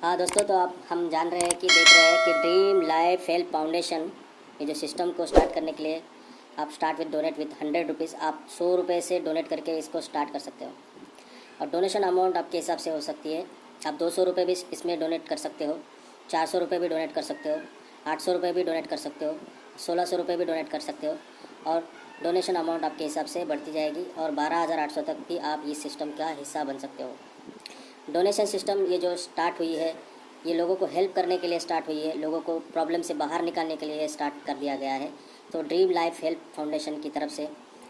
हाँ दोस्तों, तो आप हम जान रहे हैं कि देख रहे हैं कि ड्रीम लाइफ हेल्प फाउंडेशन ये जो सिस्टम को स्टार्ट करने के लिए आप start with donate with 100 rupees. आप 100 रुपये से डोनेट करके इसको स्टार्ट कर सकते हो और डोनेशन अमाउंट आपके हिसाब से हो सकती है। आप 200 रुपये भी इसमें डोनेट कर सकते हो, 400 रुपये भी डोनेट कर सकते हो, 800 रुपये भी डोनेट कर सकते हो, 1600 रुपये भी डोनेट कर सकते हो और डोनेशन अमाउंट आपके हिसाब से बढ़ती जाएगी और 12,800 तक भी आप इस सिस्टम का हिस्सा बन सकते हो। डोनेशन सिस्टम ये जो स्टार्ट हुई है, ये लोगों को हेल्प करने के लिए स्टार्ट हुई है, लोगों को प्रॉब्लम से बाहर निकालने के लिए स्टार्ट कर दिया गया है। तो ड्रीम लाइफ हेल्प फाउंडेशन की तरफ से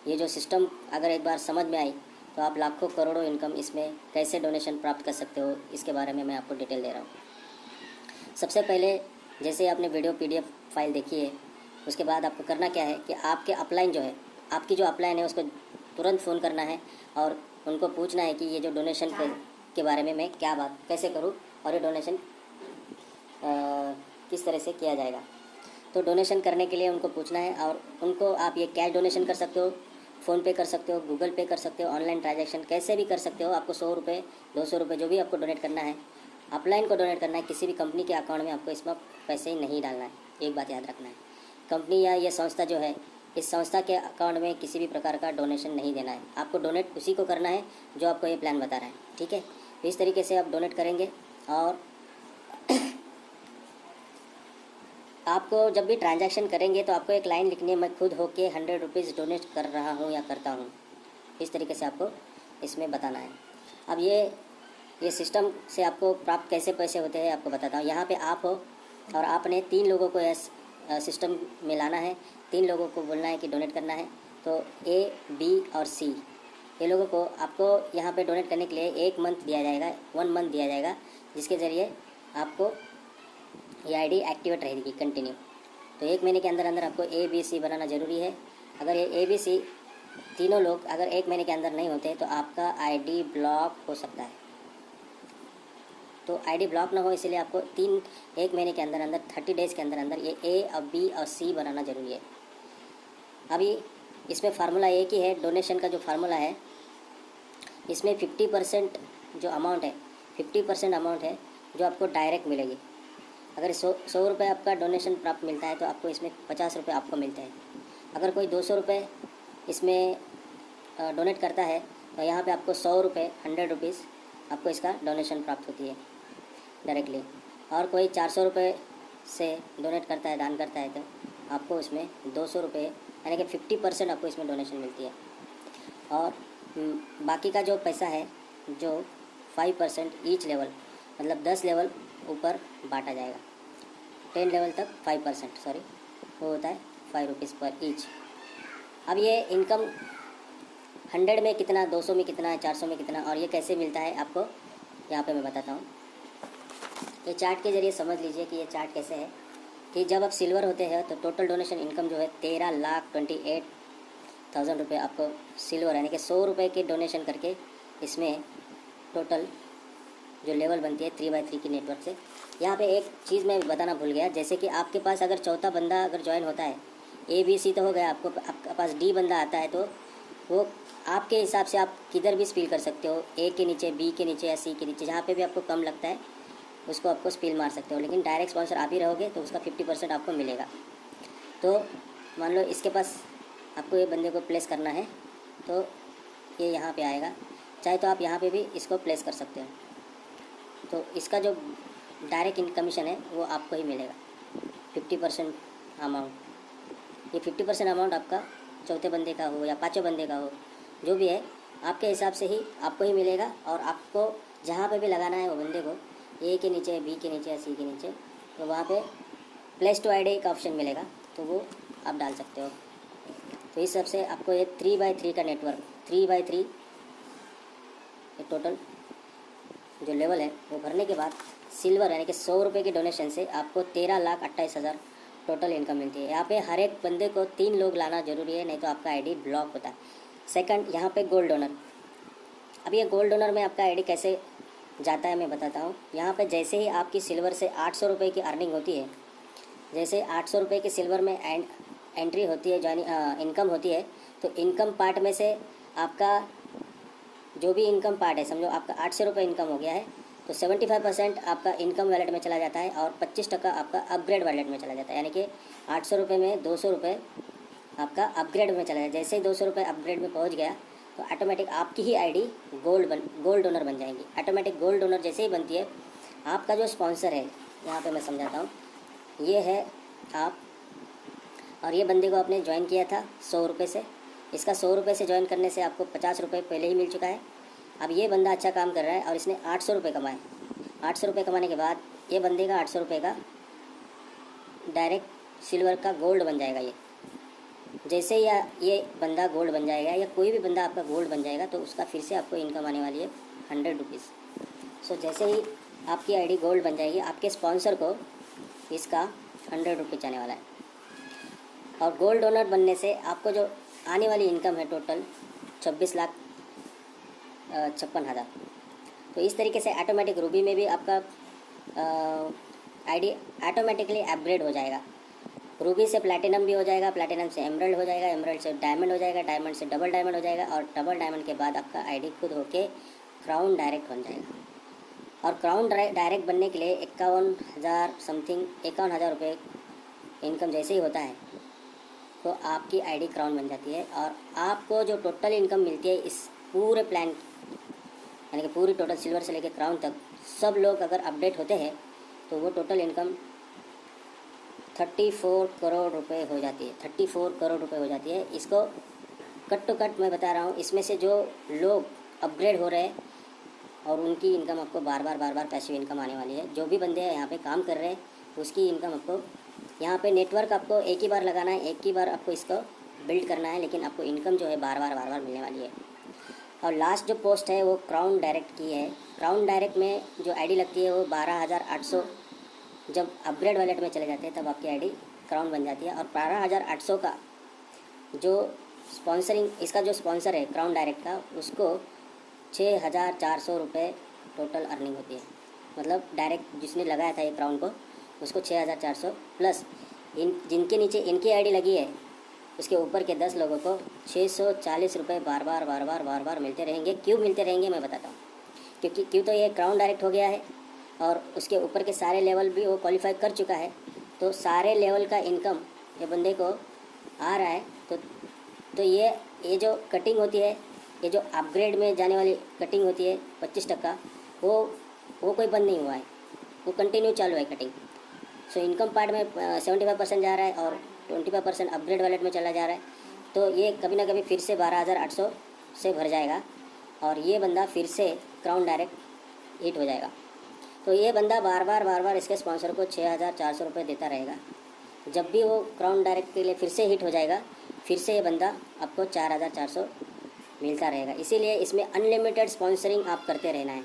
ये जो सिस्टम अगर एक बार समझ में आई तो आप लाखों करोड़ों इनकम इसमें कैसे डोनेशन प्राप्त कर सकते हो, इसके बारे में मैं आपको डिटेल दे रहा हूँ। सबसे पहले जैसे आपने वीडियो PDF फाइल देखी है, उसके बाद आपको करना क्या है कि आपके अपलाइन जो है, आपकी जो अपलाइन है उसको तुरंत फ़ोन करना है और उनको पूछना है कि ये जो डोनेशन के बारे में मैं क्या बात कैसे करूं और ये डोनेशन किस तरह से किया जाएगा। तो डोनेशन करने के लिए उनको पूछना है और उनको आप ये कैश डोनेशन कर सकते हो, फ़ोन पे कर सकते हो, गूगल पे कर सकते हो, ऑनलाइन ट्रांजैक्शन कैसे भी कर सकते हो। आपको 100 रुपये 200 रुपये जो भी आपको डोनेट करना है, अपलाइन को डोनेट करना है, किसी भी कंपनी के अकाउंट में आपको इसमें पैसे ही नहीं डालना है। एक बात याद रखना है, कंपनी या ये संस्था जो है, इस संस्था के अकाउंट में किसी भी प्रकार का डोनेशन नहीं देना है। आपको डोनेट उसी को करना है जो आपको ये प्लान बता रहा है, ठीक है। तो इस तरीके से आप डोनेट करेंगे और आपको जब भी ट्रांजैक्शन करेंगे तो आपको एक लाइन लिखनी है, मैं खुद होके 100 रुपीज़ डोनेट कर रहा हूँ या करता हूँ। इस तरीके से आपको इसमें बताना है। अब ये सिस्टम से आपको प्राप्त कैसे पैसे होते हैं आपको बताता हूँ। यहाँ पे आप हो और आपने 3 लोगों को इस सिस्टम में लाना है। 3 लोगों को बोलना है कि डोनेट करना है। तो A, B और C ये लोगों को आपको यहाँ पे डोनेट करने के लिए 1 मंथ दिया जाएगा, 1 मंथ दिया जाएगा, जिसके ज़रिए आपको ये आईडी एक्टिवेट रहेगी कंटिन्यू। तो 1 महीने के अंदर अंदर आपको ABC बनाना ज़रूरी है। अगर ये ABC तीनों लोग अगर 1 महीने के अंदर नहीं होते तो आपका आईडी ब्लॉक हो सकता है। तो आईडी ब्लॉक ना हो इसलिए आपको 1 महीने के अंदर अंदर 30 डेज़ के अंदर अंदर ये A और B और C बनाना ज़रूरी है। अभी इसमें फार्मूला एक ही है, डोनेशन का जो फार्मूला है इसमें 50% जो अमाउंट है, 50% अमाउंट है जो आपको डायरेक्ट मिलेगी। अगर 100 रुपये आपका डोनेशन प्राप्त मिलता है तो आपको इसमें 50 रुपये आपको मिलते हैं। अगर कोई 200 रुपये इसमें डोनेट करता है तो यहाँ पे आपको 100 रुपये 100 रुपीज़ आपको इसका डोनेशन प्राप्त होती है डायरेक्टली। और कोई 400 रुपये से डोनेट करता है, दान करता है, तो आपको इसमें 200 रुपये यानी कि 50% आपको इसमें डोनेशन मिलती है। और बाकी का जो पैसा है जो 5% ईच लेवल, मतलब 10 लेवल ऊपर बांटा जाएगा, 10 लेवल तक 5%, सॉरी, वो होता है 5 रुपीज़ पर ईच। अब ये इनकम 100 में कितना, 200 में कितना, 400 में कितना और ये कैसे मिलता है आपको यहाँ पे मैं बताता हूँ। ये चार्ट के ज़रिए समझ लीजिए कि ये चार्ट कैसे है कि जब आप सिल्वर होते हैं तो टोटल डोनेशन इनकम जो है 13,28,000 रुपये आपको सिल्वर यानी कि 100 रुपये के डोनेशन करके इसमें टोटल जो लेवल बनती है 3x3 की नेटवर्क से। यहाँ पे एक चीज़ मैं बताना भूल गया, जैसे कि आपके पास अगर चौथा बंदा अगर ज्वाइन होता है, ABC तो हो गया, आपके पास D बंदा आता है तो वो आपके हिसाब से आप किधर भी स्पिल कर सकते हो, A के नीचे, B के नीचे या C के नीचे, जहाँ पे भी आपको कम लगता है उसको आपको स्पिल मार सकते हो। लेकिन डायरेक्ट स्पॉन्सर आप ही रहोगे तो उसका 50% आपको मिलेगा। तो मान लो इसके पास आपको ये बंदे को प्लेस करना है तो ये यहाँ पे आएगा, चाहे तो आप यहाँ पे भी इसको प्लेस कर सकते हो। तो इसका जो डायरेक्ट इन कमीशन है वो आपको ही मिलेगा 50% अमाउंट। ये 50% अमाउंट आपका चौथे बंदे का हो या पाँचवें बंदे का हो, जो भी है आपके हिसाब से ही आपको ही मिलेगा। और आपको जहाँ पे भी लगाना है वो बंदे को, A के नीचे, B के नीचे या C के नीचे, तो वहाँ पे प्लेस टू आईडी का ऑप्शन मिलेगा, तो वो आप डाल सकते हो। तो इस सबसे आपको ये 3x3 का नेटवर्क, 3x3 ये टोटल जो लेवल है वो भरने के बाद सिल्वर यानी कि 100 रुपये के डोनेशन से आपको 13,28,000 टोटल इनकम मिलती है। यहाँ पे हर एक बंदे को 3 लोग लाना ज़रूरी है, नहीं तो आपका आईडी ब्लॉक होता है। सेकंड, यहाँ पे गोल्ड डोनर। अब ये गोल्ड डोनर में आपका आईडी कैसे जाता है मैं बताता हूँ। यहाँ पे जैसे ही आपकी सिल्वर से 800 रुपये की अर्निंग होती है, जैसे 800 रुपये की सिल्वर में एंट्री होती है, यानी इनकम होती है, तो इनकम पार्ट में से आपका जो भी इनकम पार्ट है, समझो आपका 800 रुपये इनकम हो गया है, तो 75% आपका इनकम वैलेट में चला जाता है और 25% आपका अपग्रेड वैलेट में चला जाता है। यानी कि 800 रुपये में 200 रुपये आपका अपग्रेड में चला जाए। जैसे ही 200 रुपये अपग्रेड में पहुंच गया तो ऑटोमेटिक आपकी ही आईडी गोल्ड डोनर बन जाएगी। ऑटोमेटिक गोल्ड डोनर जैसे ही बनती है, आपका जो स्पॉन्सर है, यहाँ पे मैं समझाता हूँ, ये है आप, और ये बंदे को आपने ज्वाइन किया था 100 रुपये से। इसका 100 रुपये से ज्वाइन करने से आपको 50 रुपये पहले ही मिल चुका है। अब ये बंदा अच्छा काम कर रहा है और इसने 800 रुपये कमाए। 800 रुपये कमाने के बाद ये बंदे का 800 रुपये का डायरेक्ट सिल्वर का गोल्ड बन जाएगा। ये जैसे ही ये बंदा गोल्ड बन जाएगा या कोई भी बंदा आपका गोल्ड बन जाएगा तो उसका फिर से आपको इनकम आने वाली है 100 रुपीज़। सो जैसे ही आपकी आईडी गोल्ड बन जाएगी, आपके स्पॉन्सर को इसका 100 रुपीज़ आने वाला है। और गोल्ड डोनर बनने से आपको जो आने वाली इनकम है टोटल 26,56,000। तो इस तरीके से ऑटोमेटिक रूबी में भी आपका आईडी ऑटोमेटिकली अपग्रेड हो जाएगा। रूबी से प्लैटिनम भी हो जाएगा, प्लैटिनम से एमरल्ड हो जाएगा, एमरल्ड से डायमंड हो जाएगा, डायमंड से डबल डायमंड हो जाएगा और डबल डायमंड के बाद आपका आईडी खुद होके क्राउन डायरेक्ट बन जाएगा। और क्राउन डायरेक्ट बनने के लिए 51,000 समथिंग 51,000 रुपये इनकम जैसे ही होता है तो आपकी आईडी क्राउन बन जाती है। और आपको जो टोटल इनकम मिलती है इस पूरे प्लान, यानी कि पूरी टोटल सिल्वर से लेकर क्राउन तक सब लोग अगर अपडेट होते हैं तो वो टोटल इनकम 34 करोड़ रुपए हो जाती है। 34 करोड़ रुपए हो जाती है। इसको कट टू कट मैं बता रहा हूँ। इसमें से जो लोग अपग्रेड हो रहे हैं और उनकी इनकम आपको बार बार पैसिव इनकम आने वाली है। जो भी बंदे यहाँ पे काम कर रहे हैं उसकी इनकम आपको, यहाँ पे नेटवर्क आपको एक ही बार लगाना है, एक ही बार आपको इसको बिल्ड करना है, लेकिन आपको इनकम जो है बार बार मिलने वाली है। और लास्ट जो पोस्ट है वो क्राउन डायरेक्ट की है। क्राउन डायरेक्ट में जो आईडी लगती है वो 12,800, जब अपग्रेड वॉलेट में चले जाते हैं तब आपकी आईडी क्राउन बन जाती है। और 12,800 का जो स्पॉन्सरिंग, इसका जो स्पॉन्सर है क्राउन डायरेक्ट का, उसको 6,400 रुपये टोटल अर्निंग होती है। मतलब डायरेक्ट जिसने लगाया था ये क्राउन को उसको 6,400 प्लस जिनके नीचे इनकी आईडी लगी है उसके ऊपर के 10 लोगों को 640 रुपये बार बार मिलते रहेंगे। क्यों मिलते रहेंगे मैं बताता हूँ। क्यों तो ये क्राउन डायरेक्ट हो गया है और उसके ऊपर के सारे लेवल भी वो क्वालिफाई कर चुका है, तो सारे लेवल का इनकम ये बंदे को आ रहा है। तो ये जो कटिंग होती है, ये जो अपग्रेड में जाने वाली कटिंग होती है 25%, वो कोई बंद नहीं हुआ है, वो कंटिन्यू चालू है कटिंग। सो इनकम पार्ट में 75% जा रहा है और 25% अपग्रेड वॉलेट में चला जा रहा है। तो ये कभी ना कभी फिर से 12,800 से भर जाएगा और ये बंदा फिर से क्राउन डायरेक्ट हिट हो जाएगा। तो ये बंदा बार बार इसके स्पॉन्सर को 6,400 रुपये देता रहेगा। जब भी वो क्राउन डायरेक्ट के लिए फिर से हिट हो जाएगा, फिर से ये बंदा आपको 4,400 मिलता रहेगा। इसीलिए इसमें अनलिमिटेड स्पॉन्सरिंग आप करते रहना है।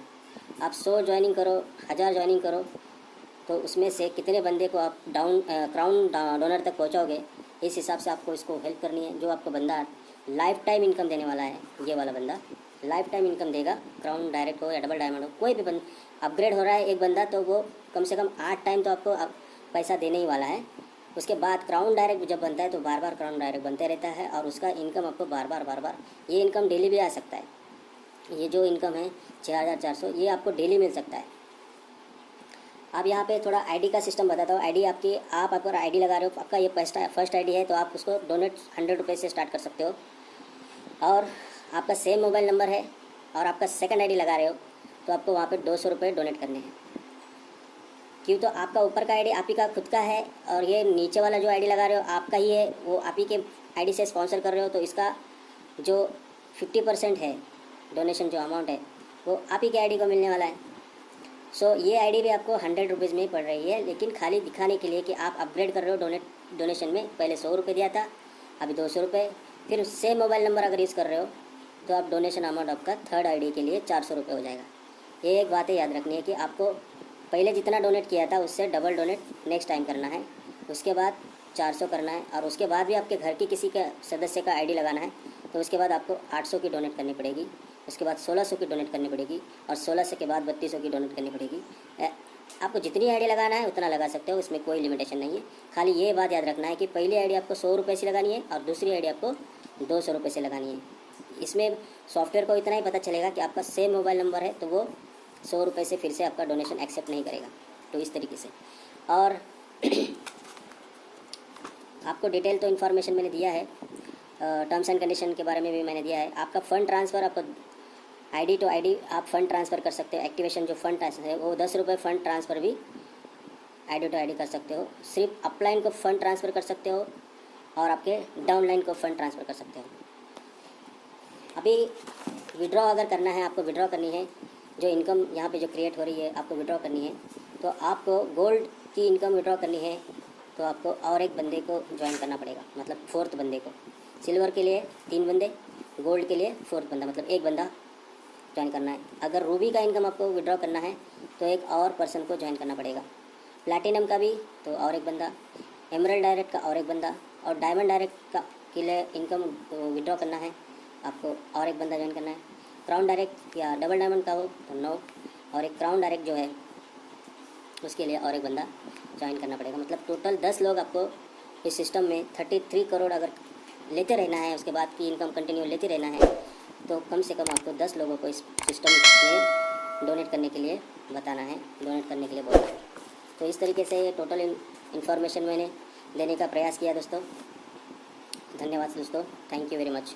आप 100 ज्वाइनिंग करो, 1000 ज्वाइनिंग करो, तो उसमें से कितने बंदे को आप क्राउन डोनर तक पहुंचाओगे, इस हिसाब से आपको इसको हेल्प करनी है। जो आपको बंदा लाइफ टाइम इनकम देने वाला है, ये वाला बंदा लाइफ टाइम इनकम देगा। क्राउन डायरेक्ट हो या डबल डायमंड हो, कोई भी अपग्रेड हो रहा है एक बंदा, तो वो कम से कम 8 टाइम तो आपको पैसा देने ही वाला है। उसके बाद क्राउन डायरेक्ट जब बनता है तो बार बार क्राउन डायरेक्ट बनते रहता है और उसका इनकम आपको बार बार ये इनकम डेली भी आ सकता है। ये जो इनकम है 6,400, ये आपको डेली मिल सकता है। अब यहाँ पे थोड़ा आईडी का सिस्टम बताता हूँ। आईडी आपकी, आप अगर आईडी लगा रहे हो, आपका ये फर्स्ट आईडी है तो आप उसको डोनेट 100 रुपये से स्टार्ट कर सकते हो। और आपका सेम मोबाइल नंबर है और आपका सेकंड आईडी लगा रहे हो तो आपको वहाँ पे 200 रुपये डोनेट करने हैं। क्यों तो आपका ऊपर का आईडी आप ही का खुद का है और ये नीचे वाला जो आईडी लगा रहे हो आपका ही है, वो आप ही के आईडी से स्पॉन्सर कर रहे हो, तो इसका जो 50% है डोनेशन जो अमाउंट है वो आप ही के आईडी को मिलने वाला है। सो ये आईडी भी आपको 100 रुपीज़ में ही पड़ रही है, लेकिन खाली दिखाने के लिए कि आप अपग्रेड कर रहे हो डोनेशन में। पहले 100 रुपये दिया था, अभी 200 रुपये। फिर सेम मोबाइल नंबर अगर यूज़ कर रहे हो तो आप डोनेशन अमाउंट आपका थर्ड आईडी के लिए 400 रुपये हो जाएगा। ये एक बात याद रखनी है कि आपको पहले जितना डोनेट किया था उससे डबल डोनेट नेक्स्ट टाइम करना है, उसके बाद 400 करना है और उसके बाद भी आपके घर की किसी का सदस्य का आईडी लगाना है तो उसके बाद आपको 800 की डोनेट करनी पड़ेगी, उसके बाद 1600 की डोनेट करनी पड़ेगी और 1600 के बाद 3200 की डोनेट करनी पड़ेगी। आपको जितनी आईडी लगाना है उतना लगा सकते हो, इसमें कोई लिमिटेशन नहीं है। खाली ये बात याद रखना है कि पहली आईडी आपको 100 रुपये से लगानी है और दूसरी आईडी आपको 200 रुपये से लगानी है। इसमें सॉफ्टवेयर को इतना ही पता चलेगा कि आपका सेम मोबाइल नंबर है तो वो 100 रुपये से फिर से आपका डोनेशन एक्सेप्ट नहीं करेगा। तो इस तरीके से। और आपको डिटेल तो इन्फॉर्मेशन मैंने दिया है, टर्म्स एंड कंडीशन के बारे में भी मैंने दिया है। आपका फ़ंड ट्रांसफ़र, आपको आईडी टू आईडी आप फ़ंड ट्रांसफ़र कर सकते हो। एक्टिवेशन जो फ़ंड ट्रांसफ़र है वो 10 रुपये फ़ंड ट्रांसफ़र भी आईडी टू आईडी कर सकते हो। सिर्फ अपलाइन को फ़ंड ट्रांसफ़र कर सकते हो और आपके डाउनलाइन को फ़ंड ट्रांसफ़र कर सकते हो। अभी विड्रॉ अगर करना है, आपको विड्रॉ करनी है, जो इनकम यहाँ पे जो क्रिएट हो रही है आपको विड्रॉ करनी है, तो आपको गोल्ड की इनकम विड्रॉ करनी है तो आपको और एक बंदे को ज्वाइन करना पड़ेगा, मतलब 4th बंदे को। सिल्वर के लिए 3 बंदे, गोल्ड के लिए 4th बंदा, मतलब एक बंदा ज्वाइन करना है। अगर रूबी का इनकम आपको विड्रॉ करना है तो एक और पर्सन को ज्वाइन करना पड़ेगा। प्लैटिनम का भी तो और एक बंदा, एमरल्ड डायरेक्ट का और एक बंदा, और डायमंड डायरेक्ट का के लिए इनकम विड्रॉ करना है आपको और एक बंदा ज्वाइन करना है। क्राउन डायरेक्ट या डबल डायमंड का हो तो 9, और एक क्राउन डायरेक्ट जो है उसके लिए और एक बंदा ज्वाइन करना पड़ेगा। मतलब टोटल 10 लोग आपको इस सिस्टम में 33 करोड़ अगर लेते रहना है, उसके बाद की इनकम कंटिन्यू लेते रहना है, तो कम से कम आपको 10 लोगों को इस सिस्टम में डोनेट करने के लिए बताना है, डोनेट करने के लिए बोलना है। तो इस तरीके से टोटल इन्फॉर्मेशन मैंने देने का प्रयास किया दोस्तों। धन्यवाद दोस्तों, थैंक यू वेरी मच।